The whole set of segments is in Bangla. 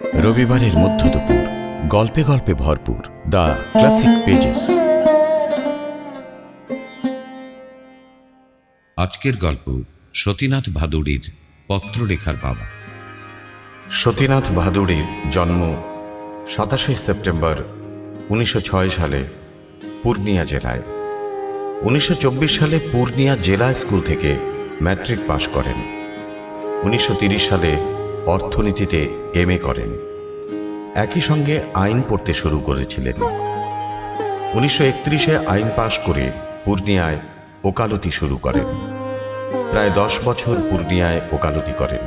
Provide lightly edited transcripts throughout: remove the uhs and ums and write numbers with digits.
রবিবারের মধ্য দুপুর, গল্পে গল্পে ভরপুর দ্য ক্লাসিক পেজেস। আজকের গল্প সতীনাথ ভাদুড়ির পত্রলেখার বাবা। সতীনাথ ভাদুড়ির জন্ম 27 সেপ্টেম্বর 1906 সালে পূর্ণিয়া জেলায়। 1924 সালে পূর্ণিয়া জেলা স্কুল থেকে ম্যাট্রিক পাশ করেন। 1930 সালে অর্থনীতিতে এমএ করেন। একই সঙ্গে আইন পড়তে শুরু করেছিলেন। 1931-এ আইন পাশ করে পূর্ণিয়ায় ওকালতি শুরু করেন। প্রায় 10 বছর পূর্ণিয়ায় ওকালতি করেন।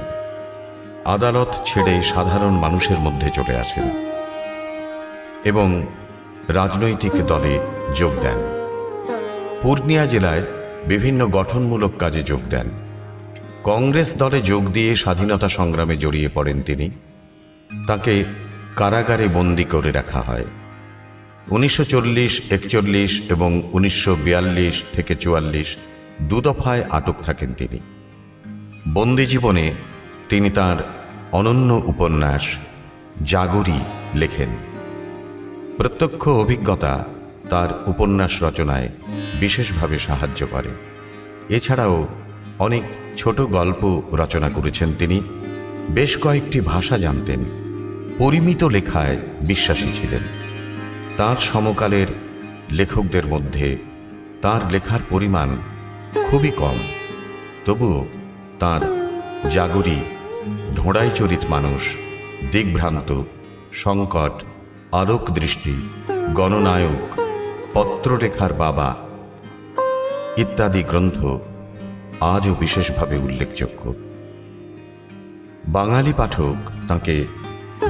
আদালত ছেড়ে সাধারণ মানুষের মধ্যে চলে আসেন এবং রাজনৈতিক দলে যোগ দেন। পূর্ণিয়া জেলায় বিভিন্ন গঠনমূলক কাজে যোগ দেন। কংগ্রেস দলে যোগ দিয়ে স্বাধীনতা সংগ্রামে জড়িয়ে পড়েন তিনি। তাকে কারাগারে বন্দী করে রাখা হয়। 1940, 41 এবং 1942 থেকে 44 দুদফায় আটক থাকেন তিনি। বন্দী জীবনে তিনি তার অনন্য উপন্যাস জাগরি লেখেন। প্রত্যক্ষ অভিজ্ঞতা তার উপন্যাস রচনায় বিশেষভাবে সাহায্য করে। এছাড়াও অনেক ছোট গল্প রচনা করেছেন তিনি। বেশ কয়েকটি ভাষা জানতেন। পরিমিত লেখায় বিশ্বাসী ছিলেন। তার সমকালের লেখকদের মধ্যে তার লেখার পরিমাণ খুবই কম, তবুও তার জাগরি, ঢোঁড়াই চরিত মানুষ, দিগ্ভ্রান্ত, সংকট, আলোক দৃষ্টি, গণনায়ক, পত্রলেখার বাবা ইত্যাদি গ্রন্থ আজও বিশেষভাবে উল্লেখযোগ্য। বাঙালি পাঠক তাঁকে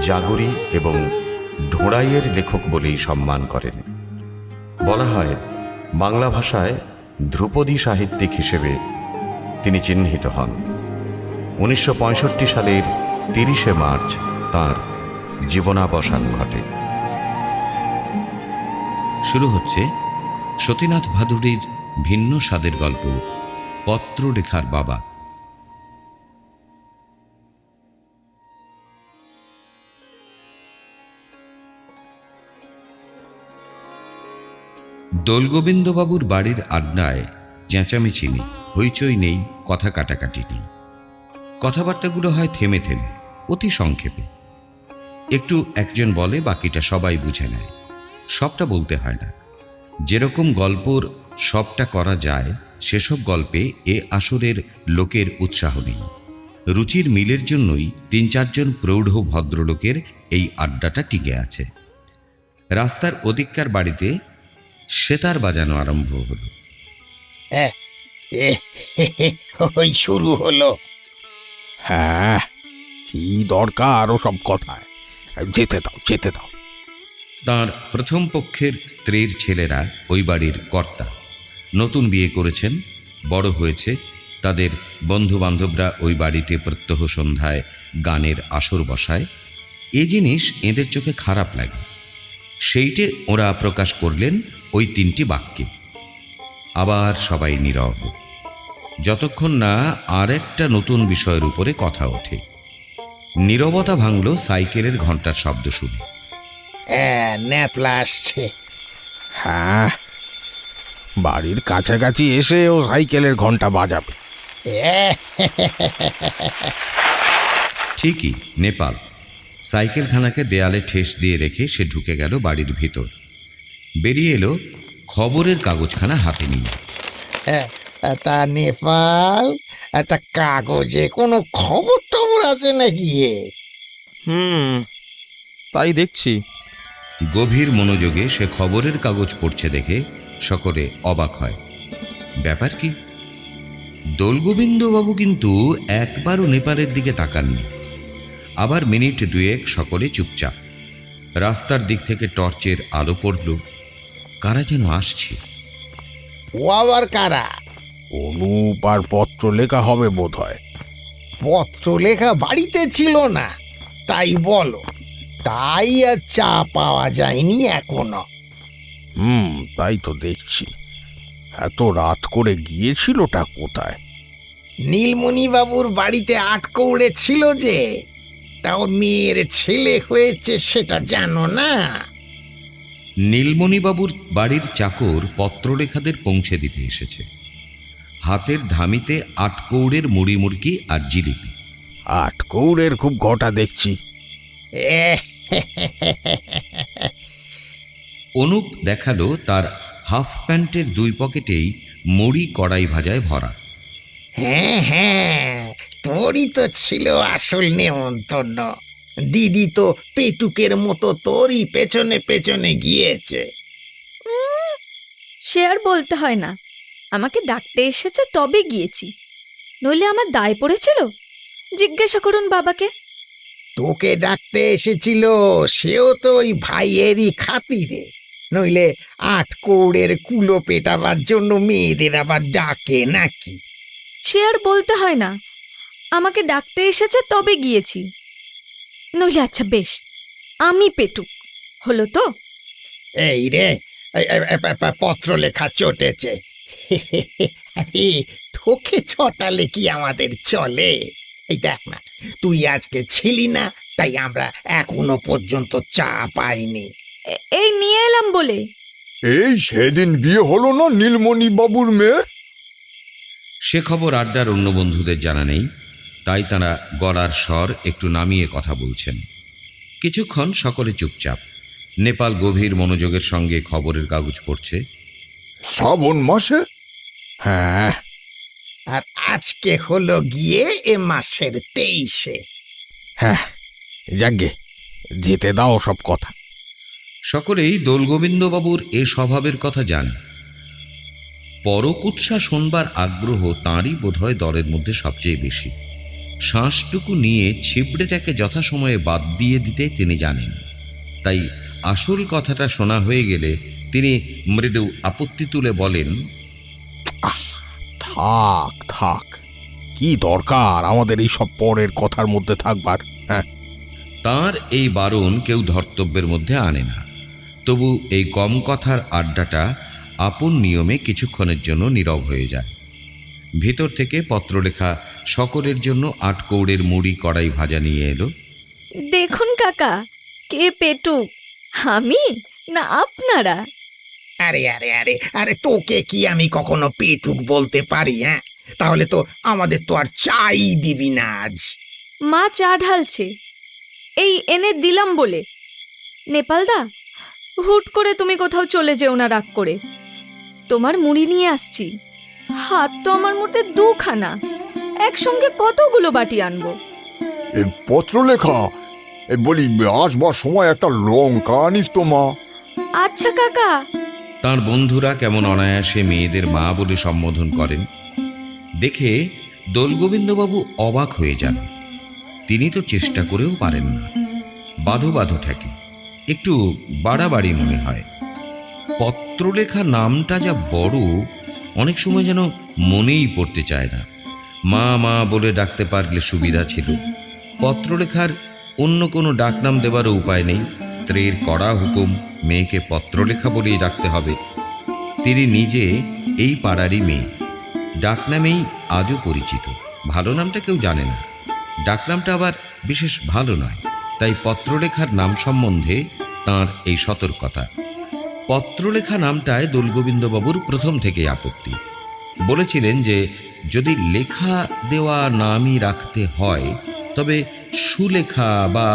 জাগরি এবং ঢোঁড়াইয়ের লেখক বলেই সম্মান করেন। বলা হয়, বাংলা ভাষায় ধ্রুপদী সাহিত্যিক হিসেবে তিনি চিহ্নিত হন। 1965 সালের 30শে মার্চ তাঁর জীবনাবসান ঘটে। শুরু হচ্ছে সতীনাথ ভাদুড়ির ভিন্ন স্বাদের গল্প পত্রলেখার বাবা। দোলগোবিন্দবাবুর বাড়ির আড্ডায় চেঁচামেচি নেই, হইচই নেই, কথা কাটাকাটি নেই। কথাবার্তাগুলো হয় থেমে থেমে, অতি সংক্ষেপে। একটু একজন বলে, বাকিটা সবাই বুঝে নেয়। সবটা বলতে হয় না। যেরকম গল্পর সবটা করা যায়, সেসব গল্পে এ আসরের লোকের উৎসাহ নেই। রুচির মিলের জন্যই 3-4 জন প্রৌঢ় ভদ্রলোকের এই আড্ডাটা টিকে আছে। রাস্তার ওদিককার বাড়িতে সেতার বাজানো আরম্ভ হলো। ওই শুরু হলো। হ্যাঁ, কি দরকার ও সব কথায়? যেতে দাও, যেতে দাও। তাঁর প্রথম পক্ষের স্ত্রীর ছেলেরা ওই বাড়ির কর্তা। নতুন বিয়ে করেছেন, বড় হয়েছে। তাদের বন্ধুবান্ধবরা ওই বাড়িতে প্রত্যহ সন্ধ্যায় গানের আসর বসায়। এ জিনিস এদের চোখে খারাপ লাগে। সেইটে ওরা প্রকাশ করলেন ওই 3টি বাক্যে। আবার সবাই নীরব, যতক্ষণ না আর একটা নতুন বিষয়ের উপরে কথা ওঠে। নীরবতা ভাঙল সাইকেলের ঘন্টার শব্দ শুনে। ন্যাপলা আসছে। হ্যাঁ, বাড়ির কাছাকাছি এসে ও সাইকেলের ঘন্টা বাজাবে। ঠিকই, নেপাল। সাইকেলখানাকে দেয়ালে ঠেস দিয়ে রেখে সে ঢুকে গেল বাড়ির ভিতর। বেরিয়ে এলো খবরের কাগজখানা হাতে নিয়ে। তা নেপাল, তা কাগজে কোনো খবর টবর আছে নাকি? তাই দেখছি। গভীর মনোযোগে সে খবরের কাগজ পড়ছে দেখে সকলে অবাক হয়। ব্যাপার কি? দোলগোবিন্দবাবু কিন্তু একবারও নেপালের দিকে তাকাননি। আবার মিনিট 2 সকলে চুপচাপ। রাস্তার দিক থেকে টর্চের আলো পড়ল। কারা যেন আসছে। ও আবার কারা? অনুপ আর পত্র লেখা হবে বোধ হয়। পত্র লেখা বাড়িতে ছিল না, তাই বলো? তাই আর চা পাওয়া যায়নি এখনো। তাই তো দেখছি। এত রাত করে গিয়েছিলটা কোথায়? নীলমণি বাবুর বাড়িতে আটকৌড়ে ছিল যে। তা ওর মেয়ের ছেলে হয়েছে সেটা জানো না? নীলমণিবাবুর বাড়ির চাকর পত্রলেখাদের পৌঁছে দিতে এসেছে। হাতের ধামিতে ৮ কৌড়ের মুড়ি মুড়কি আর জিলিপি। ৮ কৌড়ের খুব ঘটা দেখছি। অনুপ দেখালো তার হাফ প্যান্টের 2 পকেটেই মুড়ি কড়াই ভাজায় ভরা। হ্যাঁ হ্যাঁ, তোরই তো ছিল আসল নেমন্তন্ন। দিদি তো পেটুকের মতো তোরই পেছনে পেছনে গিয়েছে। সে আর বলতে হয় না, আমাকে ডাকতে এসেছে তবে গিয়েছি, নইলে আমার দায় পড়েছিল। জিজ্ঞাসা করুন বাবাকে। তোকে ডাকতে এসেছিল সেও তো ওই ভাইয়েরই খাতিরে, নইলে ৮ কৌড়ের কুলো পেটাবার জন্য মেয়েদের আবার ডাকে নাকি? সে আর বলতে হয় না, আমাকে ডাকতে এসেছে তবে গিয়েছি, নইলে আচ্ছা বেশ, আমি পেটুক হলো তো। এই রে, পত্র লেখা চটেছে। তোকে ছটালে কি আমাদের চলে? এই দেখ না, তুই আজকে ছিলি না, তাই আমরা এখনো পর্যন্ত চা পাইনি। এই নিয়ে এলাম বলে। এই সেদিন বিয়ে হলো না নীলমণি বাবুর মেয়ে? সে খবর আড্ডার অন্য বন্ধুদের জানা নেই, তাই তারা গলার স্বর একটু নামিয়ে কথা বলছেন। কিছুক্ষণ সকলে চুপচাপ। নেপাল গভীর মনোযোগের সঙ্গে খবরের কাগজ পড়ছে। শ্রাবণ মাসে? হ্যাঁ, আর আজকে হলো গিয়ে এ মাসের 23-এ। হ্যাঁ, যাকগে, যেতে দাও সব কথা। সকলেই দোলগোবিন্দবাবুর এ স্বভাবের কথা জানে। পরকুৎসা শোনবার আগ্রহ তাঁরই বোধহয় দলের মধ্যে সবচেয়ে বেশি। শ্বাসটুকু নিয়ে ছিবড়েটাকে যথাসময়ে বাদ দিয়ে দিতে তিনি জানেন। তাই আসল কথাটা শোনা হয়ে গেলে তিনি মৃদু আপত্তি তুলে বলেন, থাক থাক, কি দরকার আমাদের এই সব পরের কথার মধ্যে থাকবার? হ্যাঁ, তাঁর এই বারণ কেউ ধর্তব্যের মধ্যে আনে না। তবু এই কম কথার আড্ডাটা আপন নিয়মে কিছুক্ষণের জন্য নীরব হয়ে যায়। ভিতর থেকে পত্রলেখা সকলের জন্য ৮ কৌড়ের মুড়ি কড়াই ভাজা নিয়ে এলো। দেখুন কাকা, কে পেটুক, আমি না আপনারা? আরে আরে আরে আরে, তোকে কি আমি কখনো পেটুক বলতে পারি? হ্যাঁ, তাহলে তো আমাদের তো আর চাই দিবি না আজ। মা চা ঢালছে, এই এনে দিলাম বলে। নেপালদা, হুট করে তুমি কোথাও চলে যেও না রাগ করে। তোমার মুড়ি নিয়ে আসছি। হাত তো আমার মধ্যে 2খানা, একসঙ্গে কতগুলো বাটি আনবো? এই পত্র লেখা, বলি আসবার সময় একটা লঙ্কা আনিস তো মা। আচ্ছা কাকা। তার বন্ধুরা কেমন অনায়াসে মেয়েদের মা বলে সম্বোধন করেন দেখে দোলগোবিন্দবাবু অবাক হয়ে যান। তিনি তো চেষ্টা করেও পারেন না, বাঁধো বাঁধো ঠেকে, একটু বাড়াবাড়ি মনে হয়। পত্রলেখা নামটা যা বড়, অনেক সময় যেন মনেই পড়তে চায় না। মা মা বলে ডাকতে পারলে সুবিধা ছিল। পত্রলেখার অন্য কোনো ডাকনাম দেবারও উপায় নেই। স্ত্রীর কড়া হুকুম, মেয়েকে পত্রলেখা বলেই ডাকতে হবে। তিনি নিজে এই পাড়ারই মেয়ে, ডাকনামেই আজও পরিচিত। ভালো নামটা কেউ জানে না, ডাকনামটা আবার বিশেষ ভালো নয়। তাই পত্রলেখার নাম সম্বন্ধে তাঁর এই সতর্কতা। পত্রলেখা নামটায় দোলগোবিন্দবাবুর প্রথম থেকেই আপত্তি। বলেছিলেন যে যদি লেখা দেওয়া নামই রাখতে হয় তবে সুলেখা বা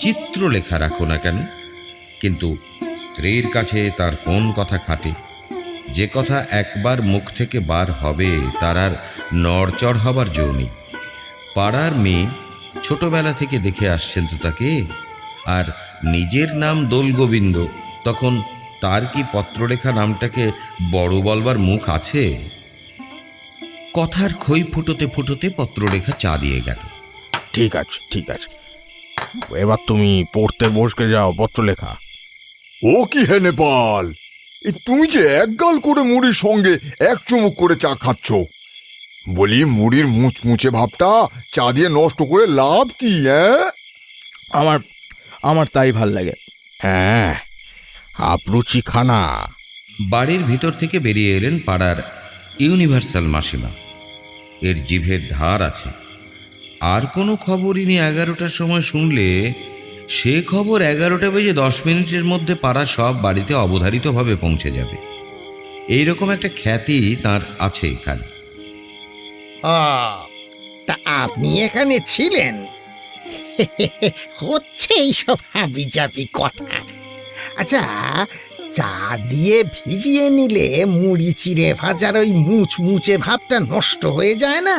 চিত্রলেখা রাখো না কেন? কিন্তু স্ত্রীর কাছে তার কোন কথা খাটে? যে কথা একবার মুখ থেকে বার হবে তার আর নড়চড় হবার জো নেই। পাড়ার মেয়ে, ছোটবেলা থেকে দেখে আসছেন তো তাকে, আর নিজের নাম দোলগোবিন্দ, তখন তার কি পত্রলেখা নামটাকে বড় বলবার মুখ আছে? কথার খই ফুটোতে ফুটোতে পত্রলেখা চা দিয়ে গেল। ঠিক আছে ঠিক আছে, এবার তুমি পড়তে বসকে যাও পত্রলেখা। ও কি হে নেপাল, তুমি যে এক গাল করে মুড়ির সঙ্গে এক চুমুক করে চা খাচ্ছ, বলি মুড়ির মুচমুচে ভাবটা চা দিয়ে নষ্ট করে লাভ কি? হ্যাঁ, আমার তাই ভাল লাগে। হ্যাঁ, আপরুচি খানা। বাড়ির ভিতর থেকে বেরিয়ে এলেন পাড়ার ইউনিভার্সাল মাসিমা। এর জিভের ধার আছে, আর কোনো খবরই নিয়ে 11টার সময় শুনলে সে খবর 11:10 মধ্যে পাড়ার সব বাড়িতে অবধারিতভাবে পৌঁছে যাবে। এইরকম একটা খ্যাতি তার আছে এখানে। ও, তা আপনি এখানে ছিলেন? হচ্ছে এইসব হাবিজাবি কথা। আচ্ছা, চা দিয়ে ভিজিয়ে নিলে মুড়ি চিড়ে ভাজার ওই মুচমুচে ভাবটা নষ্ট হয়ে যায় না?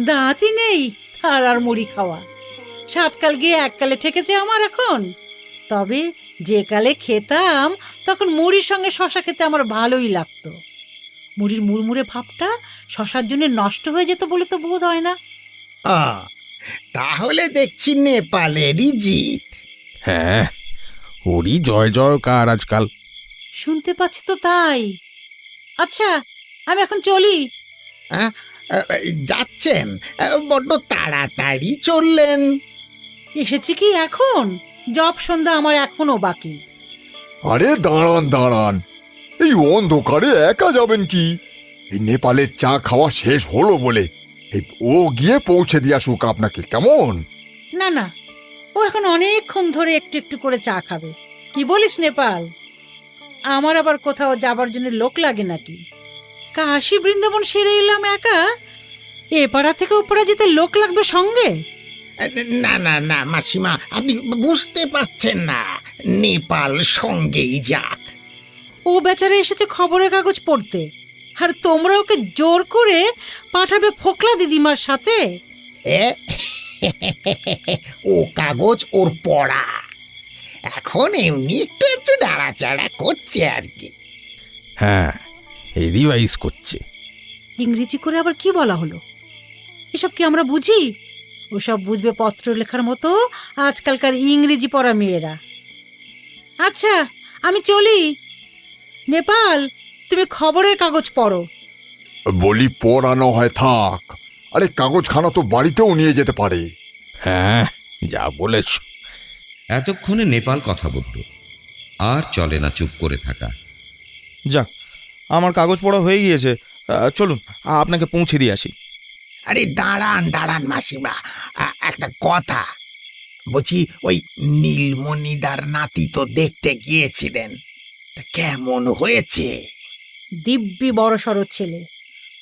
দাঁতই নেই আর মুড়ি খাওয়া। সাতকাল গিয়ে এককালে ঠেকেছে আমার এখন। তবে যে কালে খেতাম তখন মুড়ির সঙ্গে শশা খেতে আমার ভালোই লাগতো। মুড়ির মুড়মুড়ে ভাবটা শশার জন্য নষ্ট হয়ে যেত বলে তো বোধ হয় না। ও, তাহলে দেখছি নেপালেরই জিত। হ্যাঁ, ওরই জয় জয়কার আজকাল। শুনতে পাচ্ছি তো তাই। আচ্ছা, আমি এখন চলি। আহ, যাচ্ছেন? বড্ড তাড়াতাড়ি চললেন। এসেছি কি এখন? জব সন্ধ্যা আমার এখনো বাকি। আরে দাঁড়ান দাঁড়ান, এই অন্ধকারে একা যাবেন কি? এই নেপালের চা খাওয়া শেষ হলো বলে এই ও গিয়ে পৌঁছে দিয়ে আসুক আপনাকে, কেমন? না না, ও এখন অনেকক্ষণ ধরে একটু একটু করে চা খাবে। কি বলিস নেপাল? আমার আবার কোথাও যাবার জন্য লোক লাগে নাকি? কাশী বৃন্দাবন সেরে এলাম একা, এ পাড়া থেকে ও পাড়া যেতে লোক লাগবে সঙ্গে? না না না মাসিমা, আপনি বুঝতে পারছেন না। নেপাল সঙ্গেই যাক। ও বেচারা এসেছে খবরের কাগজ পড়তে, আর তোমরা ওকে জোর করে পাঠাবে ফোকলা দিদিমার সাথে। এ, ও কাগজ ওর পড়া, এখন এমনি একটু একটু নাড়াচাড়া করছে আর কি। হ্যাঁ, এই রিভাইজ করছে। ইংরেজি করে আবার কি বলা হলো? এসব কি আমরা বুঝি? ওসব বুঝবে পত্র লেখার মতো আজকালকার ইংরেজি পড়া মেয়েরা। আচ্ছা, আমি চলি। নেপাল, তুমি খবরের কাগজ পড়ো। বলি পড়ানো হয় থাক, আরে কাগজখানা তো বাড়িতেও নিয়ে যেতে পারে। হ্যাঁ, যা বলেছ। এতক্ষণে নেপাল কথা বলল, আর চলে না চুপ করে থাকা। যাক, আমার কাগজ পড়া হয়ে গিয়েছে। চলুন, আপনাকে পৌঁছে দিয়ে আসি। আরে দাঁড়ান দাঁড়ান মাসিমা, একটা কথা বলছি, ওই নীলমণিদার নাতি তো দেখতে গিয়েছিলেন, তা কেমন হয়েছে? দিব্যি বড় সড় ছেলে।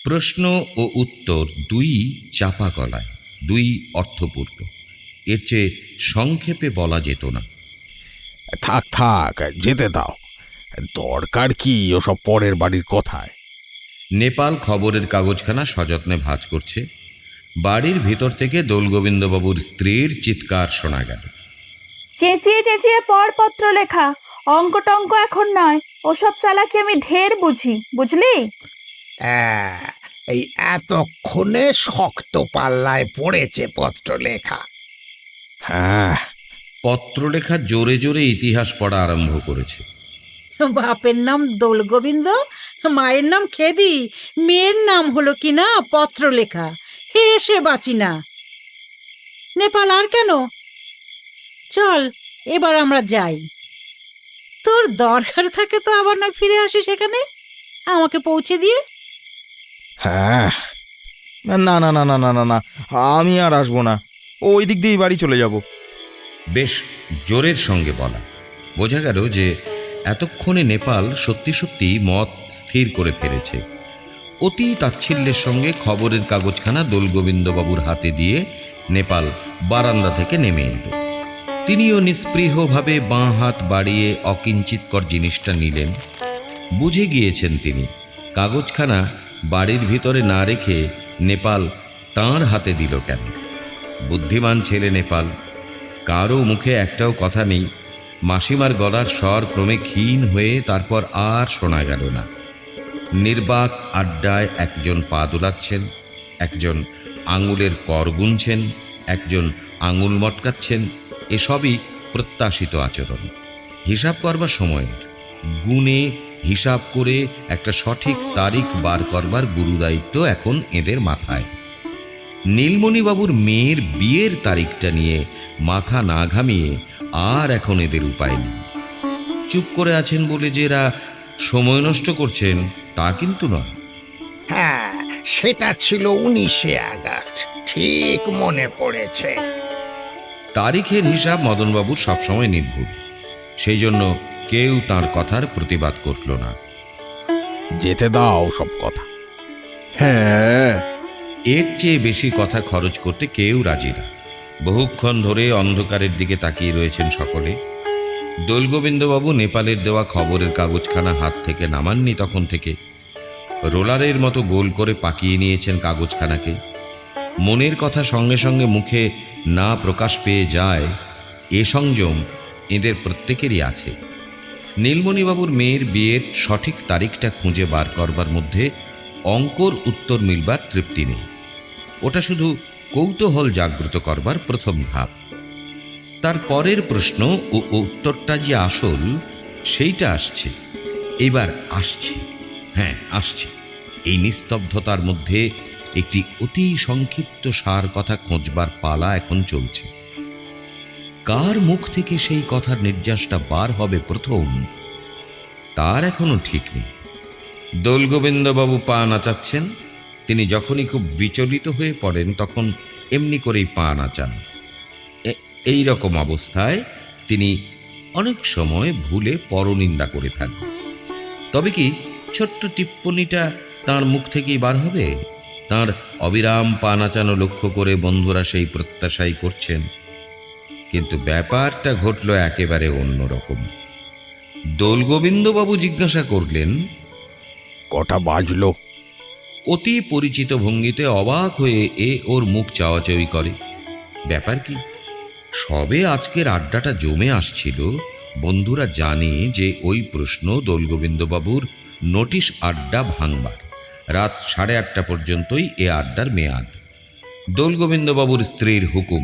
প্রশ্ন ও উত্তর দুই চাপা গলায়, দুই অর্থপূর্ণ। এর চেয়ে সংক্ষেপে বলা যেত না। থাক থাক, যেতে দাও। দরকার কি ওসব পরের বাড়ির কথায়? নেপাল খবরের কাগজখানা সযত্নে ভাঁজ করছে। বাড়ির ভিতর থেকে দোলগোবিন্দবাবুর স্ত্রীর চিৎকার শোনা গেল। চেঁচিয়ে চেঁচিয়ে পড় পত্র লেখা, অঙ্ক টঙ্ক এখন নয়, ওসব চালাকি আমি ঢের বুঝি, বুঝলি? এই এতক্ষণে শক্ত পাল্লায় পড়েছে পত্র লেখা। হ্যাঁ, পত্রলেখা জোরে জোরে ইতিহাস পড়া আরম্ভ করেছে। বাপের নাম দোলগোবিন্দ, মায়ের নাম খেদি, মেয়ের নাম হলো কিনা পত্রলেখা। হেসে বাঁচি না। নেপাল, আর কেন? চল, এবার আমরা যাই। তোর দরকার থাকে তো আবার না ফিরে আসিস এখানে আমাকে পৌঁছে দিয়ে। হ্যাঁ, না না না না না না না, আমি আর আসবো না। ওই দিক দিয়েই বাড়ি চলে যাব। বেশ জোরের সঙ্গে বলা, বোঝা গেল যে এতক্ষণে নেপাল সত্যি সত্যি মত স্থির করে ফেলেছে। অতি তাচ্ছিল্যের সঙ্গে খবরের কাগজখানা দোলগোবিন্দবাবুর হাতে দিয়ে নেপাল বারান্দা থেকে নেমে এল। তিনিও নিস্পৃহভাবে বাঁ হাত বাড়িয়ে অকিঞ্চিৎকর জিনিসটা নিলেন। বুঝে গিয়েছেন তিনি কাগজখানা বাড়ির ভিতরে না রেখে নেপাল তাঁর হাতে দিল কেন। বুদ্ধিমান ছেলে নেপাল। কারও মুখে একটাও কথা নেই। মাসিমার গলার স্বর ক্রমে ক্ষীণ হয়ে তারপর আর শোনা গেল না। নির্বাক আড্ডায় একজন পা দোলাচ্ছেন, একজন আঙুলের কর গুনছেন, একজন আঙুল মটকাচ্ছেন। এসবই প্রত্যাশিত আচরণ। হিসাব করবার সময় গুণে হিসাব করে একটা সঠিক তারিখ বার করবার গুরুদায়িত্ব এখন এদের মাথায়। নীলমণিবাবুর মেয়ের বিয়ের তারিখটা নিয়ে মাথা না ঘামিয়ে আর এখন এদের উপায় নেই। চুপ করে আছেন বলে যে এরা সময় নষ্ট করছেন তা কিন্তু নয়। হ্যাঁ, সেটা ছিল 19শে আগস্ট, ঠিক মনে পড়েছে। তারিখের হিসাব মদনবাবুর সবসময় নির্ভুল, সেই জন্য কেউ তার কথার প্রতিবাদ করল না। যেতে দাও সব কথা। হ্যাঁ, এর চেয়ে বেশি কথা খরচ করতে কেউ রাজি না। বহুক্ষণ ধরে অন্ধকারের দিকে তাকিয়ে রয়েছেন সকলে। দোলগোবিন্দবাবু নেপালের দেওয়া খবরের কাগজখানা হাত থেকে নামাননি তখন থেকে। রোলারের মতো গোল করে পাকিয়ে নিয়েছেন কাগজখানাকে। মনের কথা সঙ্গে সঙ্গে মুখে না প্রকাশ পেয়ে যায়, এ সংযম এদের প্রত্যেকেরই আছে। নীলমণিবাবুর মেয়ের বিয়ের সঠিক তারিখটা খুঁজে বার করবার মধ্যে অঙ্কর উত্তর মিলবার তৃপ্তি নেই। ওটা শুধু কৌতূহল জাগ্রত করবার প্রথম ধাপ। তার পরের প্রশ্ন ও উত্তরটা যে আসল, সেইটা আসছে, এইবার আসছে। হ্যাঁ, আসছে। এই নিস্তব্ধতার মধ্যে একটি অতি সংক্ষিপ্ত সার কথা খোঁজবার পালা এখন চলছে। কার মুখ থেকে সেই কথার নির্যাসটা বার হবে প্রথম, তার এখনো ঠিক নেই। দোলগোবিন্দবাবু পা নাচাচ্ছেন। তিনি যখনই খুব বিচলিত হয়ে পড়েন তখন এমনি করেই পা নাচান। এই রকম অবস্থায় তিনি অনেক সময় ভুলে পরনিন্দা করে ফেলেন। তবে কি ছোট্ট টিপ্পনিটা তাঁর মুখ থেকেই বার হবে? তাঁর অবিরাম পা নাচানো লক্ষ্য করে বন্ধুরা সেই প্রত্যাশাই করছেন। কিন্তু ব্যাপারটা ঘটল একেবারে অন্যরকম। দোলগোবিন্দবাবু জিজ্ঞাসা করলেন, কটা বাজলো? অতি পরিচিত ভঙ্গিতে অবাক হয়ে ওর মুখ চাওয়াচাওয়ি করে। ব্যাপার কি? সবে আজকের আড্ডাটা জমে আসছিল। বন্ধুরা জানে যে ওই প্রশ্ন দোলগোবিন্দবাবুর নোটিশ আড্ডা ভাঙবার। রাত 8:30 পর্যন্তই এ আড্ডার মেয়াদ। দোলগোবিন্দবাবুর স্ত্রীর হুকুম।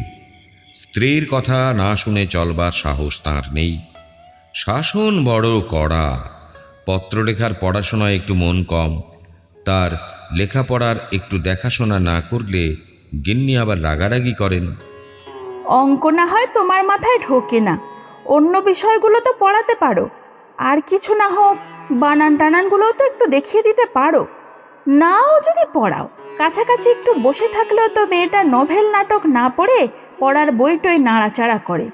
স্ত্রীর কথা না শুনে চলবার সাহস তাঁর নেই। শাসন বড় কড়া। পত্রলেখার পড়াশোনায় একটু মন কম। তার লেখাপড়ার একটু দেখাশোনা না করলে গিন্নি আবার রাগারাগি করেন। অঙ্ক না হয় তোমার মাথায় ঢোকে না, অন্য বিষয়গুলো তো পড়াতে পারো। আর কিছু না হোক বানান টানানগুলোও তো একটু দেখিয়ে দিতে পারো। নাও যদি পড়াও, কাছাকাছি একটু বসে থাকলেও তো মেয়েটা নভেল নাটক না পড়ে পড়ার বইটই নাড়াচাড়া করে।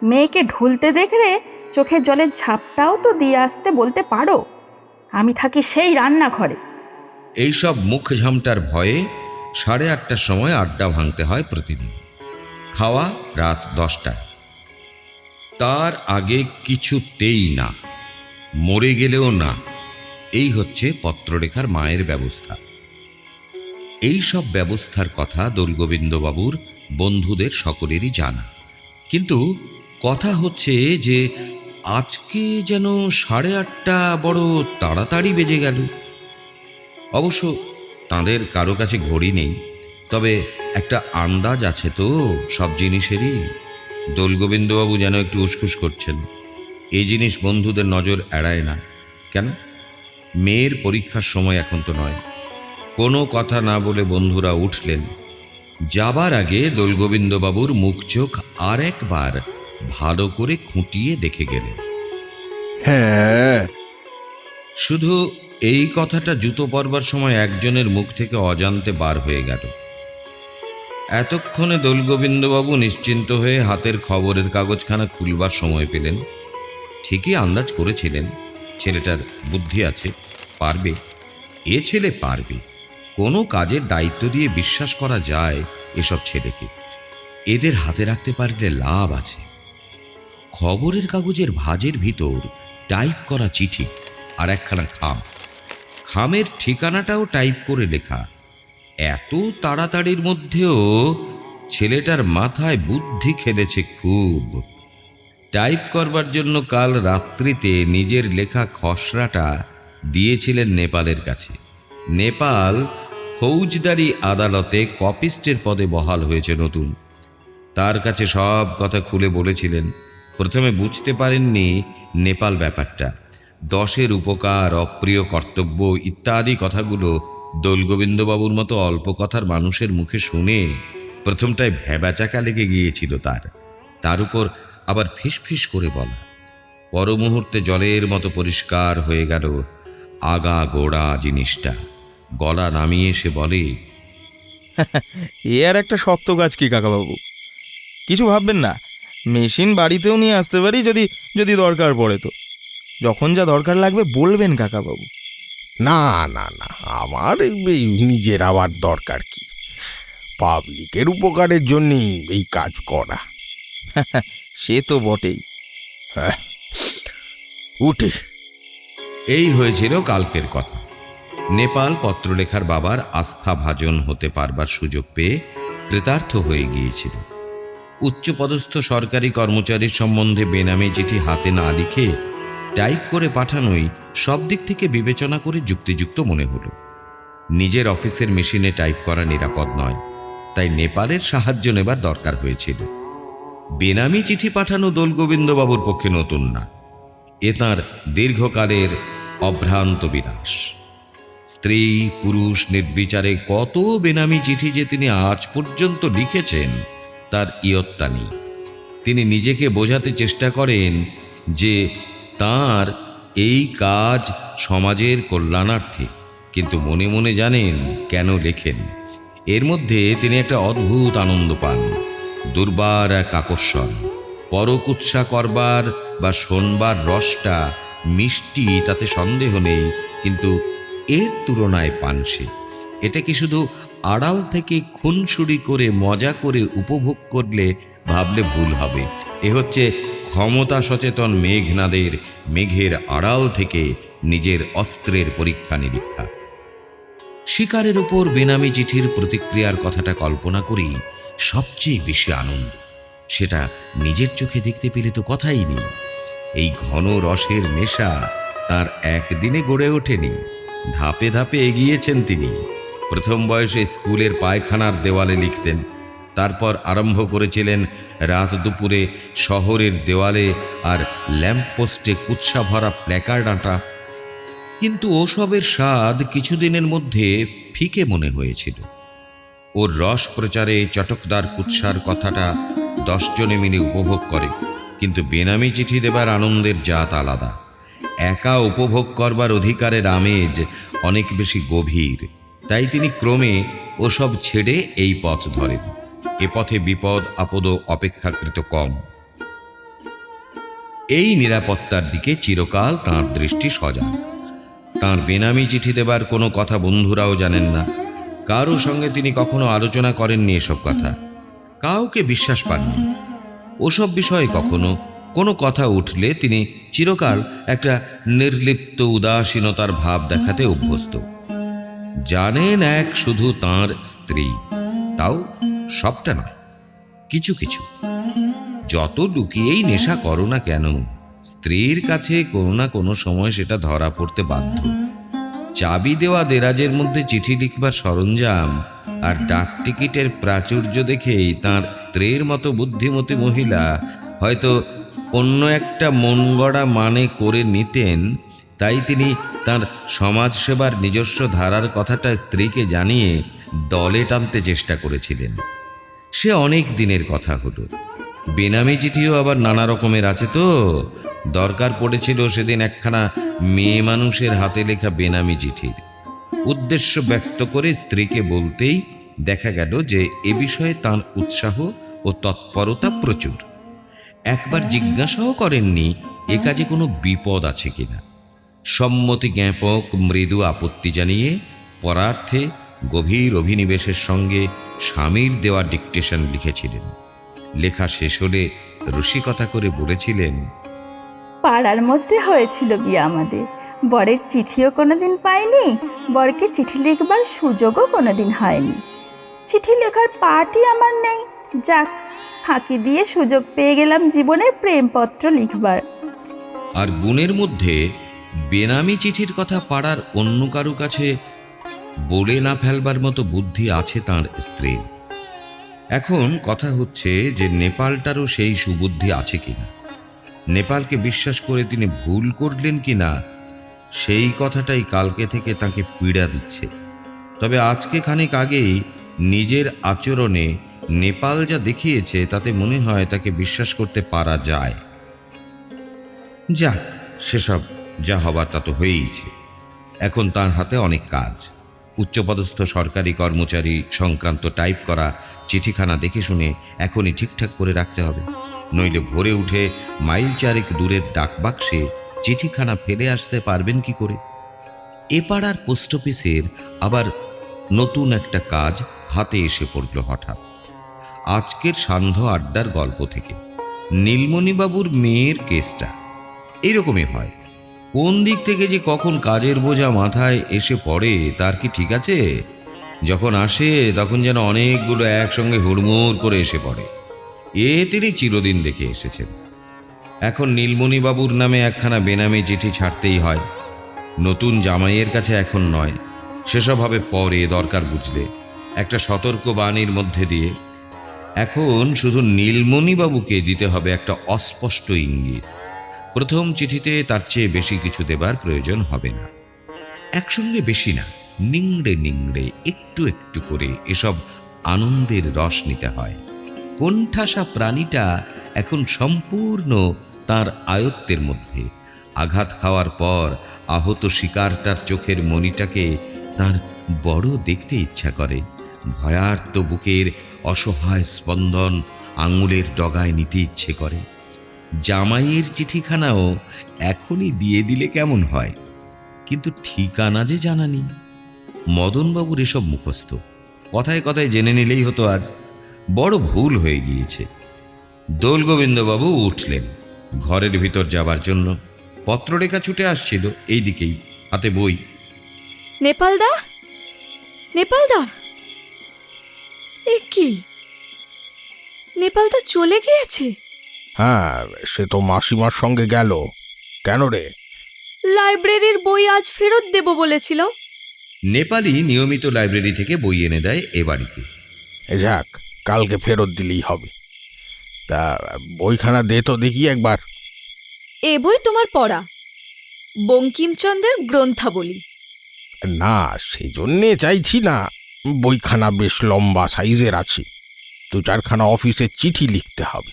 মেয়েকে ঢুলতে দেখলে চোখের জলের ঝাপটাও তো দিয়ে আসতে বলতে পারো। আমি থাকি সেই রান্নাঘরে। এইসব মুখ ঝামটার ভয়ে 8:30টার সময় আড্ডা ভাঙতে হয় প্রতিদিন। খাওয়া রাত 10টায়। তার আগে কিছুতেই না, মরে গেলেও না। এই হচ্ছে পত্রলেখার মায়ের ব্যবস্থা। এই সব ব্যবস্থার কথা দোলগোবিন্দবাবুর বন্ধুদের সকলেরই জানা। কিন্তু কথা হচ্ছে যে আজকে যেন 8:30টা বড় তাড়াতাড়ি বেজে গেল। অবশ্য তাঁদের কারো কাছে ঘড়ি নেই, তবে একটা আন্দাজ আছে তো সব জিনিসেরই। দোলগোবিন্দবাবু যেন একটু উসখুস করছেন। এই জিনিস বন্ধুদের নজর এড়ায় না। কেন? মেয়ের পরীক্ষার সময় এখন তো নয়। কোনো কথা না বলে বন্ধুরা উঠলেন। যাবার আগে দোলগোবিন্দবাবুর মুখ চোখ আর একবার ভালো করে খুঁটিয়ে দেখে গেলেন। হ্যাঁ, শুধু এই কথাটা জুতো পরবার সময় একজনের মুখ থেকে অজান্তে বার হয়ে গেল। এতক্ষণে দোলগোবিন্দবাবু নিশ্চিন্ত হয়ে হাতের খবরের কাগজখানা খুলবার সময় পেলেন। ঠিকই আন্দাজ করেছিলেন ছেলেটার বুদ্ধি আছে, পারবে। এ ছেলে পারবে। কোনো কাজের দায়িত্ব দিয়ে বিশ্বাস করা যায় এসব ছেলেকে। এদের হাতে রাখতে পারলে লাভ আছে। খবরের কাগজের ভাঁজের ভিতর টাইপ করা চিঠি আর একখানা খাম। খামের ঠিকানাটাও টাইপ করে লেখা। এত তাড়াতাড়ির মধ্যেও ছেলেটার মাথায় বুদ্ধি খেলেছে খুব। টাইপ করবার জন্য কাল রাত্রিতে নিজের লেখা খসড়াটা দিয়েছিলেন নেপালের কাছে। নেপাল ফৌজদারি আদালতে কপিস্টের পদে বহাল হয়েছে নতুন। তার কাছে সব কথা খুলে বলেছিলেন। প্রথমে বুঝতে পারেননি নেপাল ব্যাপারটা। 10-এর উপকার, অপ্রিয় কর্তব্য ইত্যাদি কথাগুলো দোলগোবিন্দবাবুর মতো অল্প কথার মানুষের মুখে শুনে প্রথমটায় ভ্যাবাচাকা লেগে গিয়েছিল তার উপর আবার ফিসফিস করে বলা। পরমুহূর্তে জলের মতো পরিষ্কার হয়ে গেল আগা গোড়া জিনিসটা। গলা নামিয়ে সে বলে, এ আর একটা শক্ত কাজ কি কাকাবাবু, কিছু ভাববেন না, মেশিন বাড়িতেও নিয়ে আসতে পারি যদি যদি দরকার পড়ে। তো যখন যা দরকার লাগবে বলবেন কাকাবাবু। না না না, আমার এই নিজের আবার দরকার কি? পাবলিকের উপকারের জন্যই এই কাজ করা। সে তো বটেই। হ্যাঁ, উঠে এই হয়েছিল কালকের কথা। নেপাল পত্রলেখার বাবার আস্থাভাজন হতে পারবার সুযোগ পেয়ে কৃতার্থ হয়ে গিয়েছিল। উচ্চপদস্থ সরকারি কর্মচারীর সম্বন্ধে বেনামে চিঠি হাতে না লিখে টাইপ করে পাঠানোই সব দিক থেকে বিবেচনা করে যুক্তিযুক্ত মনে হলো। নিজের অফিসের মেশিনে টাইপ করা নিরাপদ নয়, তাই নেপালের সাহায্য নেবার দরকার হয়েছিল। বেনামি চিঠি পাঠানো দোলগোবিন্দবাবুর পক্ষে নতুন না, এ তাঁর দীর্ঘকালের অভ্রান্ত বিনাশ। স্ত্রী পুরুষ নির্বিচারে কত বেনামি চিঠি যে তিনি আজ পর্যন্ত লিখেছেন তার ইয়ত্তা নেই। তিনি নিজেকে বোঝাতে চেষ্টা করেন যে তাঁর এই কাজ সমাজের কল্যাণার্থে, কিন্তু মনে মনে জানেন কেন লেখেন। এর মধ্যে তিনি একটা অদ্ভুত আনন্দ পান, দুর্বার এক আকর্ষণ। পরকুৎসা করবার বা শোনবার রসটা মিষ্টি তাতে সন্দেহ নেই, কিন্তু এর তুলনায় পান সে। এটা কি শুধু আড়াল থেকে খুনসুরি করে মজা করে উপভোগ করলে ভাবলে ভুল হবে। এ হচ্ছে ক্ষমতা সচেতন মেঘনাদের মেঘের আড়াল থেকে নিজের অস্ত্রের পরীক্ষা নিরীক্ষা। শিকারের উপর বেনামি চিঠির প্রতিক্রিয়ার কথাটা কল্পনা করি সবচেয়ে বেশি আনন্দ। সেটা নিজের চোখে দেখতে পেলে তো কথাই নেই। এই ঘন রসের নেশা তার একদিনে গড়ে ওঠেনি, ধাপে ধাপে এগিয়েছেন তিনি। প্রথম বয়সে স্কুলের পায়খানার দেওয়ালে লিখতেন, তারপর আরম্ভ করেছিলেন রাত দুপুরে শহরের দেওয়ালে আর ল্যাম্পপোস্টে কুৎসা ভরা প্ল্যাকার্ড আঁটা। কিন্তু ওসবের স্বাদ কিছুদিনের মধ্যে ফিকে মনে হয়েছিল। ওর রস প্রচারে চটকদার কুৎসার কথাটা 10 জনে মিলে উপভোগ করে, কিন্তু বেনামি চিঠি দেবার আনন্দের জাত আলাদা। একা উপভোগ করবার অধিকারের আমেজ অনেক বেশি গভীর, তাই তিনি ক্রমে ওসব ছেড়ে এই পথ ধরেন। এ পথে বিপদ আপদও অপেক্ষাকৃত কম। এই নিরাপত্তার দিকে চিরকাল তাঁর দৃষ্টি সজাগ। তাঁর বেনামি চিঠি দেবার কোনো কথা বন্ধুরাও জানেন না। কারো সঙ্গে তিনি কখনো আলোচনা করেননি এসব কথা, কাউকে বিশ্বাস পাননি। ওসব বিষয়ে কখনো কোনো কথা উঠলে তিনি চিরকাল একটা নির্লিপ্ত উদাসীনতার ভাব দেখাতে অভ্যস্ত। জানেন এক শুধু তাঁর স্ত্রী, তাও সবটা নয়, কিছু কিছু। যত লুকিয়েই নেশা করো না কেন, স্ত্রীর কাছে কোনো না কোনো সময় সেটা ধরা পড়তে বাধ্য। চাবি দেওয়া দেরাজের মধ্যে চিঠি লিখবার সরঞ্জাম আর ডাক টিকিটের প্রাচুর্য দেখেই তাঁর স্ত্রীর মতো বুদ্ধিমতী মহিলা হয়তো অন্য একটা মন গড়া মানে করে নিতেন। তাই তিনি তাঁর সমাজসেবার নিজস্ব ধারার কথাটা স্ত্রীকে জানিয়ে দলে টানতে চেষ্টা করেছিলেন। সে অনেক দিনের কথা হলো। বেনামি চিঠিও আবার নানা রকমের আছে তো। দরকার পড়েছিল সেদিন একখানা মেয়ে মানুষের হাতে লেখা বেনামি চিঠির। উদ্দেশ্য ব্যক্ত করে স্ত্রীকে বলতেই দেখা গেল যে এ বিষয়ে তাঁর উৎসাহ ও তৎপরতা প্রচুর। একবার জিজ্ঞাসাও করেননি এ কাজে কোনো বিপদ আছে কিনা। সম্মতি জ্ঞাপক মৃদু আপত্তি জানিয়ে পরার্থে গভীর অভিনিবেশের সঙ্গে স্বামীর দেওয়া ডিকটেশন লিখেছিলেন। লেখা শেষ হলে রসিকতা করে বলেছিলেন, পাড়ার মধ্যে হয়েছিল বিয়ে আমাদের, বরের চিঠিও কোনোদিন পাইনি, বরকে চিঠি লিখবার সুযোগও কোনোদিন হয়নি। চিঠি লেখার পার্টি আমার নেই, যাক ফাঁকি দিয়ে সুযোগ পেয়ে গেলাম জীবনে প্রেমপত্র লিখবার। আর গুণের মধ্যে বেনামি চিঠির কথা পাড়ার অন্য কারো কাছে বলে না ফেলবার মতো বুদ্ধি আছে তাঁর স্ত্রীর। এখন কথা হচ্ছে যে নেপালটারও সেই সুবুদ্ধি আছে কিনা, নেপালকে বিশ্বাস করে তিনি ভুল করলেন কিনা, সেই কথাটাই কালকে থেকে তাকে পীড়া দিচ্ছে। তবে আজকে খানিক আগেই নিজের আচরণে নেপাল যা দেখিয়েছে তাতে মনে হয় তাকে বিশ্বাস করতে পারা যায়। যাক, সেসব যা হবার তা তো হয়েইছে। এখন তার হাতে অনেক কাজ। উচ্চপদস্থ সরকারি কর্মচারী সংক্রান্ত টাইপ করা চিঠিখানা দেখে শুনে এখনই ঠিকঠাক করে রাখতে হবে, নইলে ভোরে উঠে মাইল চারেক দূরের ডাকবাক্সে চিঠিখানা ফেলে আসতে পারবেন কি করে? এ পাড়ার পোস্ট অফিসের আবার নতুন একটা কাজ হাতে এসে পড়ল হঠাৎ। আজকের সান্ধ্য আড্ডার গল্প থেকে নীলমণিবাবুর মেয়ের কেসটা এইরকমই হয়। কোন দিক থেকে যে কখন কাজের বোঝা মাথায় এসে পড়ে তার কি ঠিক আছে? যখন আসে তখন যেন অনেকগুলো একসঙ্গে হুড়মুড় করে এসে পড়ে। তিনি চিরদিন দেখে এসেছেন। এখন নীলমণিবাবুর নামে একখানা বেনামি চিঠি ছাড়তেই হয়। নতুন জামাইয়ের কাছে এখন নয়, সেসব হবে পরে দরকার বুঝলে, একটা সতর্ক বাণীর মধ্যে দিয়ে। এখন শুধু নীলমণিবাবুকে দিতে হবে একটা অস্পষ্ট ইঙ্গিত। প্রথম চিঠিতে তার চেয়ে বেশি কিছু দেবার প্রয়োজন হবে না। একসঙ্গে বেশি না, নিংড়ে নিংড়ে একটু একটু করে এসব আনন্দের রস নিতে হয়। কোণঠাসা প্রাণীটা এখন সম্পূর্ণ তার আয়ত্তের মধ্যে। আঘাত খাওয়ার পর আহত শিকারটার চোখের মণিটাকে তার বড় দেখতে ইচ্ছা করে। ভয়ার্ত বুকের অসহায় স্পন্দন আঙুলের ডগায় নিতে ইচ্ছে করে। জামাইয়ের চিঠিখানাও এখনই দিয়ে দিলে কেমন হয়, কিন্তু ঠিকানা যে জানা নেই। মদনবাবুর এসব মুখস্থ, কথায় কথায় জেনে নিলেই হতো। আজ বড় ভুল হয়ে গিয়েছে। দোলগোবিন্দবাবু উঠলেন ঘরের ভিতর যাবার জন্য। পত্ররেখা ছুটে আসছিল এই দিকেই, হাতে বই। নেপালদা, নেপালদা, এ কি? নেপালদা চলে গিয়েছে? হ্যাঁ, সে তো মাসিমার সঙ্গে গেল। কেন রে? লাইব্রেরির বই আজ ফেরত দেব বলেছিল। নেপালি নিয়মিত লাইব্রেরি থেকে বই এনে দেয় এ বাড়িতে। যাক, কালকে ফেরত দিলেই হবে। তা বইখানা দে তো দেখি একবার। এ বই তোমার পড়া, বঙ্কিমচন্দ্রের গ্রন্থাবলী। না, সেই জন্যে চাইছি না। বইখানা বেশ লম্বা সাইজের আছে, 2-4খানা অফিসের চিঠি লিখতে হবে।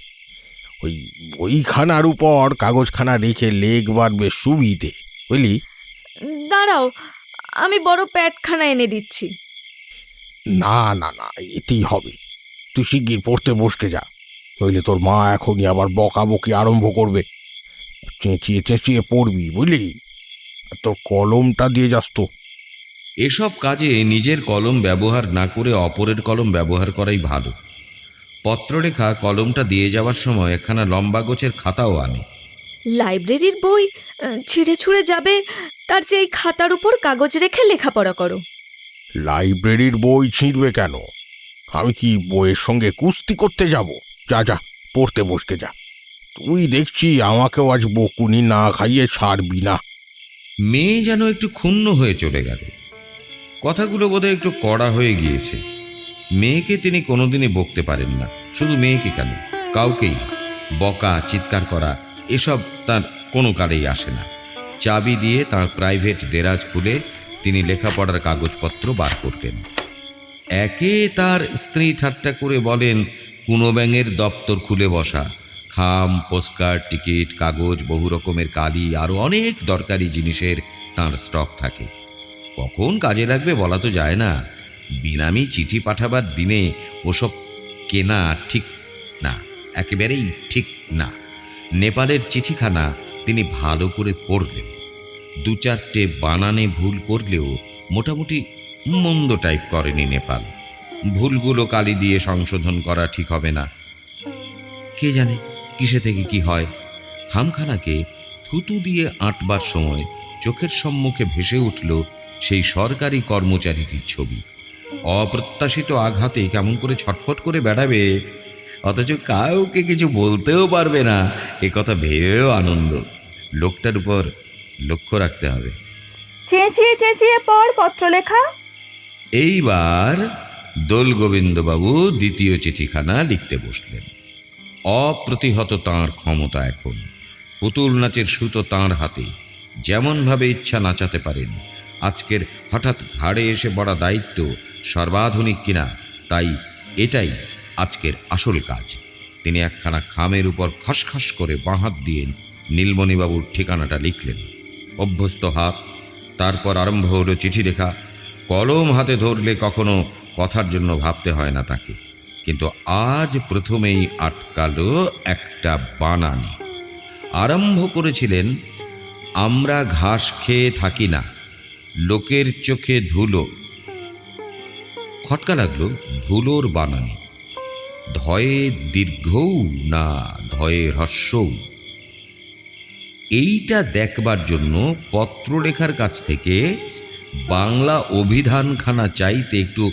ওই বইখানার উপর কাগজখানা রেখে লেখবার বেশ সুবিধে, বুঝলি? দাঁড়াও, আমি বড় প্যাডখানা এনে দিচ্ছি। না না না, এটাই হবে। তুই শিগগির পড়তে বসকে যা, নইলে তোর মা এখনই আবার বকাবকি আরম্ভ করবে। চেঁচিয়ে চেঁচিয়ে পড়বি, বুঝলি? আর তোর কলমটা দিয়ে যাস তো। এসব কাজে নিজের কলম ব্যবহার না করে অপরের কলম ব্যবহার করাই ভালো। পত্ররেখা কলমটা দিয়ে যাওয়ার সময় একখানা লম্বা গোছের খাতাও আনে। লাইব্রেরির বই ছিঁড়ে ছুঁড়ে যাবে, তার চেয়ে এই খাতার উপর কাগজ রেখে লেখাপড়া করো। লাইব্রেরির বই ছিঁড়বে কেন? আমি কি বইয়ের সঙ্গে কুস্তি করতে যাব? যা যা, পড়তে বসকে যা। তুই দেখছি আমাকেও আজ বকুনি না খাইয়ে ছাড়বি না। মেয়ে যেন একটু ক্ষুণ্ণ হয়ে চলে গেল। কথাগুলো বোধহয় একটু কড়া হয়ে গিয়েছে। মেয়েকে তিনি কোনোদিনই বকতে পারেন না। শুধু মেয়েকে কেন, কাউকেই বকা চিৎকার করা এসব তার কোনো কালেই আসে না। চাবি দিয়ে তার প্রাইভেট দেরাজ খুলে তিনি লেখাপড়ার কাগজপত্র বার করতেন। একে তার স্ত্রী ঠাট্টা করে বলেন, কুনো ব্যাঙের দপ্তর খুলে বসা। খাম, পোস্টকার্ড, টিকিট, কাগজ, বহু রকমের কালি, আরও অনেক দরকারি জিনিসের তার স্টক থাকে। কখন কাজে লাগবে বলা তো যায় না। বিনামি চিঠি পাঠাবার দিনে ওসব কেনা ঠিক না, একেবারেই ঠিক না। নেপালের চিঠিখানা তিনি ভালো করে পড়লেন। 2-4টে বানানে ভুল করলেও মোটামুটি মন্দ টাইপ করেনি নেপাল। ভুলগুলো কালি দিয়ে সংশোধন করা ঠিক হবে না। কে জানে কিসে থেকে কি হয়। খামখানাকে থুতু দিয়ে আঁটবার সময় চোখের সম্মুখে ভেসে উঠল সেই সরকারি কর্মচারীটির ছবি। অপ্রত্যাশিত আঘাতে কেমন করে ছটফট করে বেড়াবে, অথচ কাউকে কিছু বলতেও পারবে না, এ কথা ভেবেও আনন্দ। লোকটার উপর লক্ষ্য রাখতে হবে। চেঁচিয়ে চেঁচিয়ে পড় পত্রলেখা। এইবার দোলগোবিন্দবাবু দ্বিতীয় চিঠিখানা লিখতে বসলেন। অপ্রতিহত তাঁর ক্ষমতা এখন। পুতুল নাচের সুতো তাঁর হাতে, যেমনভাবে ইচ্ছা নাচাতে পারেন। আজকের হঠাৎ ঘাড়ে এসে পড়া দায়িত্ব সর্বাধুনিক কিনা, তাই এটাই আজকের আসল কাজ। তিনি একখানা খামের উপর খসখস করে বাঁ হাত দিয়ে নীলমণিবাবুর ঠিকানাটা লিখলেন। অভ্যস্ত হাত। তারপর আরম্ভ হলো চিঠি লেখা। কলম হাতে ধরলে কখনো কথার জন্য ভাবতে হয় না তাকে, কিন্তু আজ প্রথমেই আটকালো একটা বানানি। আরম্ভ করেছিলেন, আমরা ঘাস খেয়ে থাকি না, লোকের চোখে ধুলো। খটকা লাগলো ধুলোর বানানি, ধয়ে দীর্ঘৌ না ধয়ে হ্রস্বৌ। এইটা দেখবার জন্য পত্রলেখার কাছ থেকে বাংলা অভিধানখানা চাইতে একটু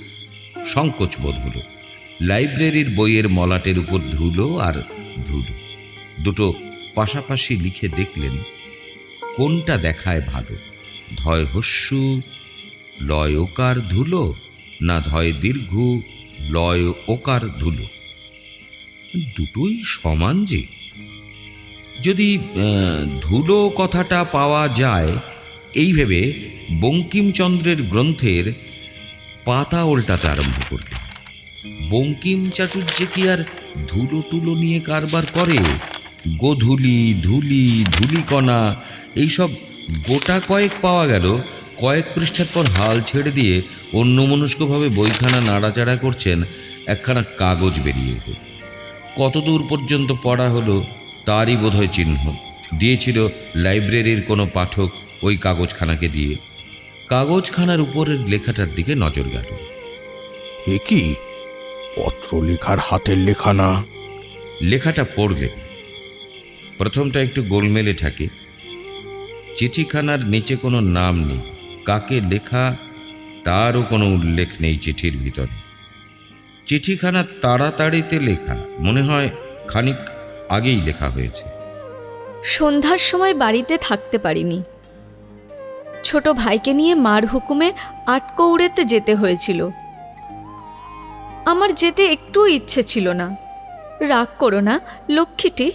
সংকোচ বোধ হলো। লাইব্রেরির বইয়ের মলাটের উপর ধুলো আর ধুলো, দুটো পাশাপাশি লিখে দেখলেন কোনটা দেখায় ভালো, ধয় হস্যু লয় ওকার ধুলো না ধয় দীর্ঘ লয় ওকার ধুলো। দুটোই সমান যে। যদি ধুলো কথাটা পাওয়া যায় এই ভেবে বঙ্কিমচন্দ্রের গ্রন্থের পাতা উল্টাতে আরম্ভ করলেন। বঙ্কিম চাটুর্যে কি আর ধুলো টুলো নিয়ে কারবার করে? গোধূলি, ধুলি, ধুলিকণা এইসব গোটা কয়েক পাওয়া গেল। কয়েক পৃষ্ঠার পর হাল ছেড়ে দিয়ে অন্যমনস্কভাবে বইখানা নাড়াচাড়া করছেন, একখানা কাগজ বেরিয়ে এলো। কতদূর পর্যন্ত পড়া হলো তারই বোধহয় চিহ্ন দিয়েছিল লাইব্রেরির কোনো পাঠক ওই কাগজখানাকে দিয়ে। কাগজখানার উপরের লেখাটার দিকে নজর গেল। এ কি পত্রলেখার হাতের লেখা না? লেখাটা পড়লে প্রথমটা একটু গোলমেলে থাকে। চিঠিখানার নিচে কোনো নাম নেই, কাকে লেখা তারও কোনো উল্লেখ নেই চিঠির ভিতরে। চিঠিখানা তাড়াতাড়িতে লেখা, মনে হয় খানিক আগেই লেখা হয়েছে। সন্ধ্যার সময় বাড়িতে থাকতে পারিনি। ছোট ভাইকে নিয়ে মার হুকুমে আটকৌড়েতে যেতে হয়েছিল। আমার যেতে একটু ইচ্ছে ছিল না। রাগ করো না লক্ষ্মীটি।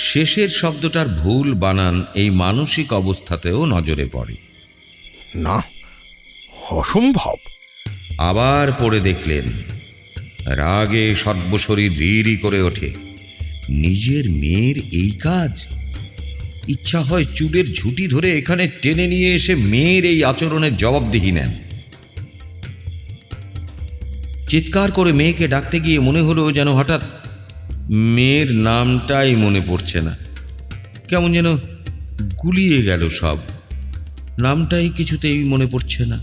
শেষের শব্দটার ভুল বানান এই মানসিক অবস্থাতেও নজরে পড়ে। না, অসম্ভব। আবার পড়ে দেখলেন, রাগে সর্বশরীর রিরি করে ওঠে। নিজের মেয়ের এই কাজ! ইচ্ছা হয় চুলের ঝুঁটি ধরে এখানে টেনে নিয়ে এসে মেয়ের এই আচরণের জবাবদিহি নেন। চিৎকার করে মেয়েকে ডাকতে গিয়ে মনে হলো যেন হঠাৎ মেয়ের নামটাই মনে পড়ছে না। কেমন যেন গুলিয়ে গেল সব, নামটাই কিছুতেই মনে পড়ছে না।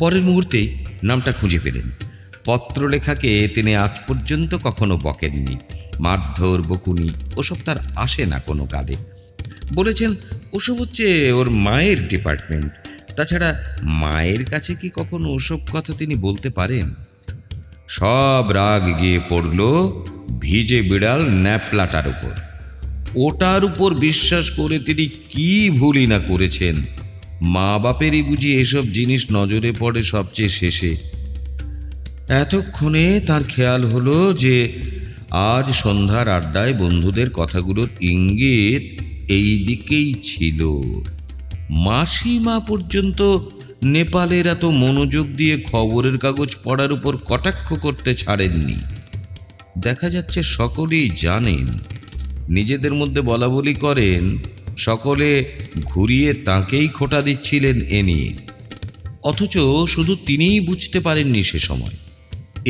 পরের মুহূর্তেই নামটা খুঁজে পেলেন। পত্রলেখাকে তিনি আজ পর্যন্ত কখনো বকেননি। মারধর, বকুনি ওসব তার আসে না কোনো কালে। বলেছেন ওসব হচ্ছে ওর মায়ের ডিপার্টমেন্ট। তাছাড়া মায়ের কাছে কি কখনো ওসব কথা তিনি বলতে পারেন? সব রাগ গিয়ে পড়ল ভিজে বিড়াল ন্যাপলাটার উপর। ওটার উপর বিশ্বাস করে তিনি কি ভুলই না করেছেন। মা বাপেরই বুঝি এসব জিনিস নজরে পড়ে সবচেয়ে শেষে। এতক্ষণে তার খেয়াল হলো যে আজ সন্ধ্যার আড্ডায় বন্ধুদের কথাগুলোর ইঙ্গিত এই দিকেই ছিল। মাসিমা পর্যন্ত নেপালের এত মনোযোগ দিয়ে খবরের কাগজ পড়ার উপর কটাক্ষ করতে ছাড়েননি। দেখা যাচ্ছে সকলেই জানেন, নিজেদের মধ্যে বলাবলি করেন, সকলে ঘুরিয়ে তাঁকেই খোঁটা দিচ্ছিলেন এ নিয়ে। অথচ শুধু তিনিই বুঝতে পারেননি সে সময়।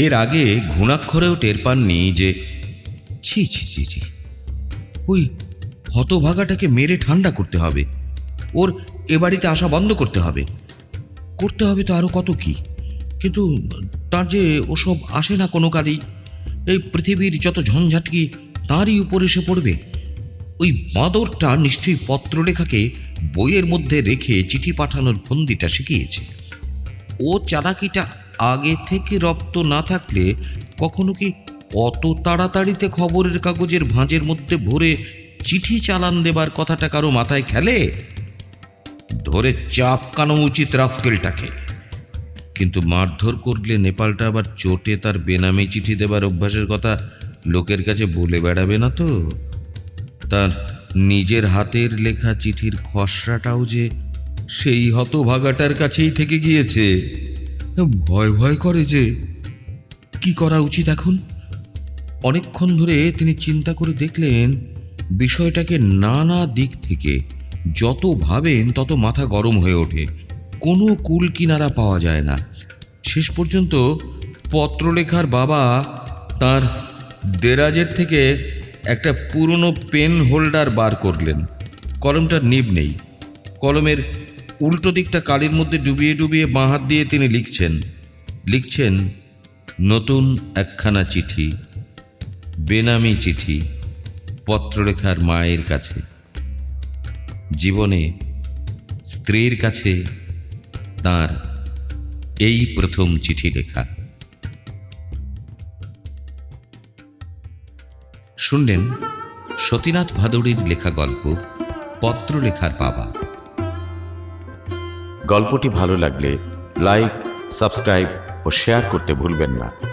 এর আগে ঘুণাক্ষরেও টের পাননি যে ছি ছি ছি ছি, ওই হতভাগাটাকে মেরে ঠান্ডা করতে হবে, ওর এ বাড়িতে আসা বন্ধ করতে হবে তো আরও কত কি। কিন্তু তার যে ওসব আসে না কোনো কালেই। এই পৃথিবীর যত ঝঞ্ঝাটকি তারই উপর এসে পড়বে। ওই বাঁদরটা নিশ্চয়ই পত্রলেখাকে বইয়ের মধ্যে রেখে চিঠি পাঠানোর ফন্দিটা শিখিয়েছে। ও চালাকিটা আগে থেকে রপ্ত না থাকলে কখনো কি অত তাড়াতাড়িতে খবরের কাগজের ভাঁজের মধ্যে ভরে চিঠি চালান দেবার কথাটা কারো মাথায় খেলে? ধরে চাপকানো উচিত রাস্কেলটাকে। কিন্তু মারধর করলে নেপালটা আবার চোটে তার বেনামে চিঠি দেবার অভ্যাসের কথা লোকের কাছে বলে বেড়াবে না তো? তার নিজের হাতের লেখা চিঠির খসড়াটাও যে সেই হতভাগাটার কাছেই থেকে গিয়েছে। ভয় ভয় করে যে কি করা উচিত এখন। অনেকক্ষণ ধরে তিনি চিন্তা করে দেখলেন বিষয়টাকে নানা দিক থেকে। যত ভাবেন তত মাথা গরম হয়ে ওঠে। কোনো কুল কিনারা পাওয়া যায় না। শেষ পর্যন্ত পত্রলেখার বাবা তার দেরাজের থেকে একটা পুরনো পেন হোল্ডার বার করলেন। কলমটার নিব নেই। কলমের উল্টো দিকটা কালির মধ্যে ডুবিয়ে ডুবিয়ে বাঁ হাত দিয়ে তিনি লিখছেন নতুন একখানা চিঠি, বেনামি চিঠি পত্রলেখার মায়ের কাছে। জীবনে স্ত্রীর কাছে তার এই প্রথম চিঠি লেখা। শুনলেন সতীনাথ ভাদুড়ির লেখা গল্প পত্রলেখার বাবা। গল্পটি ভালো লাগলে লাইক, সাবস্ক্রাইব ও শেয়ার করতে ভুলবেন না।